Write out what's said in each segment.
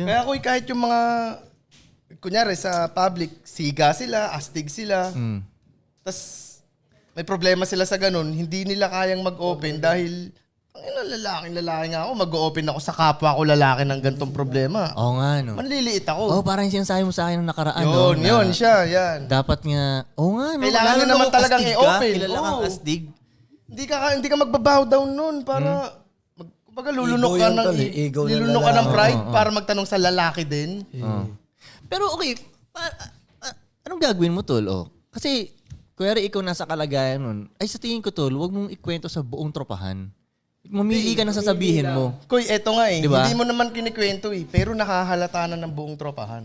Kaya ako kahit yung mga, kunyari sa public, siga sila, astig sila. Tas may problema sila sa ganun, hindi nila kayang mag-open dahil lalaki nga ako, mag-open ako sa kapwa ko lalaki ng gantong problema. Oo nga, no? Manliliit ako. Parang sinasabi mo sa akin nung nakaraan, Yun siya, yan. Dapat nga, nga, no? Kailangan nyo naman talagang i-open. Kilala kang astig. Hindi ka magbabow down nun para, kumbaga lulunok ka ng pride para magtanong sa lalaki din. Pero okay, anong gagawin mo, tol? Kasi, kuyari ikaw nasa kalagayan nun, ay sa tingin ko, tol, huwag mong ikwento sa buong tropahan. Mamili ka na sasabihin mo. Koy, eto nga Diba? hindi mo naman kinikwento pero nakahalata na ng buong tropahan.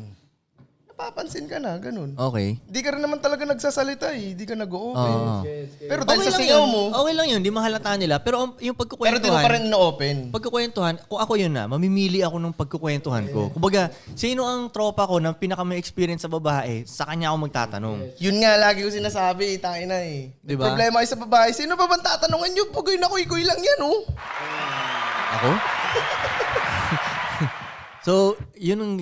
Napapansin ka na, ganun. Okay. Hindi ka rin naman talaga nagsasalita hindi ka nag-o-open. Pero dahil Okay sa lang singaw yun. mo, Okay lang yun, di mahalata nila. Pero yung pero di mo pagkukwentuhan, pa rin ino-open. pagkukwentuhan, kung ako yun na, mamimili ako ng pagkukwentuhan ko. Kumbaga, sino ang tropa ko na pinaka may experience sa babae, sa kanya ako magtatanong. Yun nga, lagi ko sinasabi, tangina Diba? Problema kayo sa babae, sino ba bang tatanungan nyo? Pugoy na kuy lang yan, Ako? So, yun ang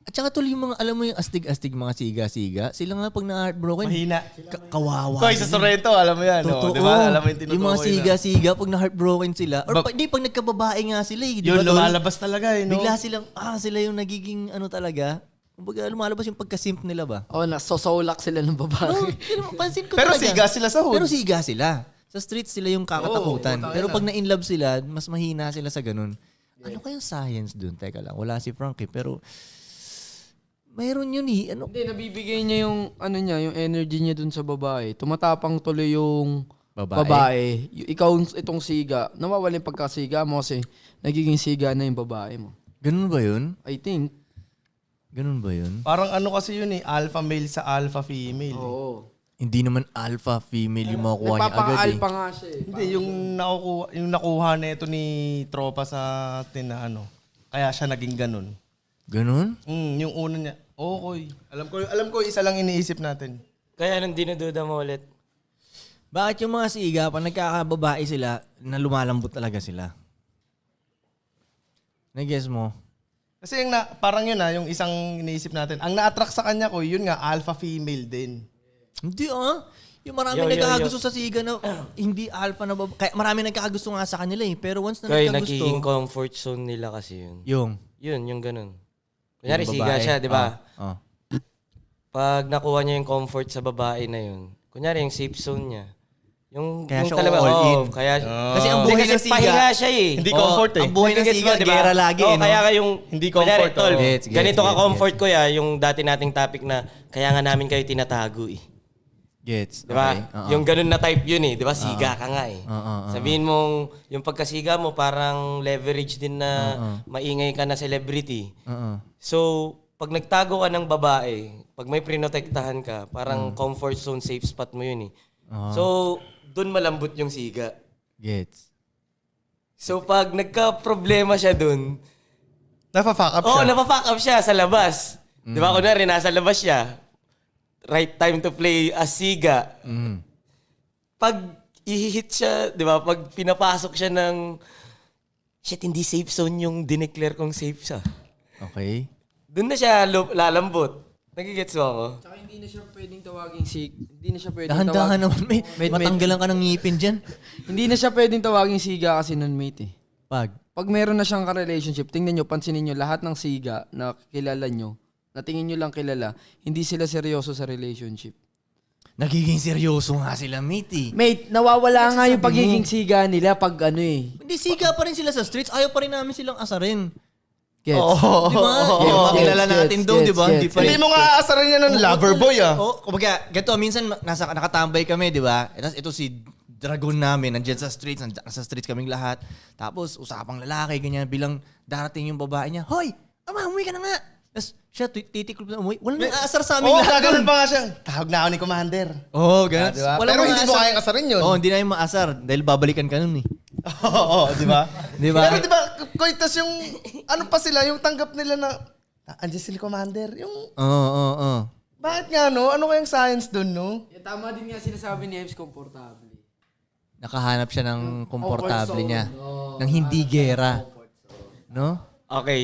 At saka tuloy yung mga, alam mo yung astig-astig mga siga-siga, sila nga pag na-heartbroken, Mahina. kawawa. Koy, sa Sorrento, alam mo yan. Totoo. Di ba? Alam mo yung Yung mga siga-siga, pag na-heartbroken sila, or pag nagkababae nga sila di Yun, ba, tol? lumalabas talaga no? Bigla silang, sila yung nagiging talaga. Kumbaga, lumalabas yung pagka-simp nila ba? Nasosolak sila ng babae. Pansin ko Pero talaga. siga sila sa hood. Pero siga sila. Sa streets sila yung kakatakutan. Oo, Pero pag na-inlove sila, mas mahina sila sa ganun. Ano kayang science dun? Teka lang, wala si Frankie, pero mayroon yun Hindi, nabibigay niya yung yung energy niya dun sa babae. Tumatapang tuloy yung babae. Ikaw itong siga, nawawala yung pagkasiga mo kasi nagiging siga na yung babae mo. Ganun ba yun? I think. Ganun ba yun? Parang kasi yun alpha male sa alpha female. Oo. Hindi naman alpha, female yung makukuha niya agad Nagpapaka-alpha nga siya Hindi, yung nakuha nito ni tropa sa atin na kaya siya naging ganun. Ganun? Yung una niya. Okay. Alam ko isa lang iniisip natin. Kaya nang dinududa mo ulit. Bakit yung mga siga, pag nagkakababae sila, na lumalambot talaga sila? Nag-guess mo? Kasi parang yun yung isang iniisip natin. Ang na-attract sa kanya ko, yun nga, alpha female din. Hindi Yung marami nagkakagusto sa siga na hindi alpha na babae. Kaya marami nagkakagusto nga sa kanila Pero once na Kaya nagkagusto... nagiging comfort zone nila kasi yun. Yung ganun. Kunyari, Yung siga babae. siya, di ba? Ah. Pag nakuha niya yung comfort sa babae na yun, kunyari, yung safe zone niya. Kaya yung siya all in. Kaya, Kasi ang buhay kasi ng siga... pahinga siya Hindi comfort Ang buhay ng Nagigets siga, mo, di ba? gera lagi. Kaya ka yung... Hindi kunyari, comfort, tol, Gets, ganito ka gets, comfort ko yung dati nating topic na kaya nga namin kayo tinatago Gets. Di ba? Okay. Yung ganun na type yun di ba? Siga ka nga Sabihin mong, yung pagkasiga mo parang leverage din na maingay ka na celebrity. So, pag nagtago ka ng babae, pag may prinotektahan ka, parang comfort zone, safe spot mo yun So, dun malambot yung siga. Gets. So, pag nagka-problema siya dun, Nafa-fuck up siya. napapack up siya sa labas. Di ba? Kunwari, nasa labas siya. Right time to play as siga. Pag i-hit siya, di ba? Pag pinapasok siya ng, shit, hindi safe zone yung dineclare kong safe siya. Okay. Doon na siya lalambot. Nagigets mo ako? Tsaka hindi na siya pwedeng tawaging hindi na siya pwedeng Dahan-dahan naman. Mate. Matanggalan ka ng ngipin dyan. Hindi na siya pwedeng tawaging siga kasi nun, mate Pag meron na siyang ka-relationship, tingnan nyo, pansinin nyo, lahat ng siga na kilala nyo, na tingin nyo lang kilala, hindi sila seryoso sa relationship. nagiging seryoso nga sila, mate Mate, nawawala nga yung pagiging siga nila pag Hindi, siga pa rin sila sa streets. Ayaw pa rin namin silang asarin. Gets? Di ba? Yung makilala natin doon, di ba? Hindi mo nga aasaran yan ng lover boy Kumbaga, ganito, minsan nakatambay kami, di ba? Tapos ito si Dragon namin, nandiyan sa streets kaming lahat. Tapos, usapang lalaki, ganyan, bilang darating yung babae niya, hoy, umuwi ka na nga. Tapos siya, titiklop na umuwi. Walang nang-aasar sa amin lahat. Gagawin pa nga siya. Tawag na ako ni Commander. Ganun. Diba? Pero hindi mo kayang asarin yun. Hindi na yung maasar dahil babalikan ka nun Oo, di ba? Di ba? Pero di ba, tas yung, pa sila, yung tanggap nila na, andiyan si Commander, yung, bakit nga, ano kayang science dun, no? Tama din nga sinasabi ni Eves, komportable. Nakahanap siya ng komportable niya. Ng hindi gera. No? Okay.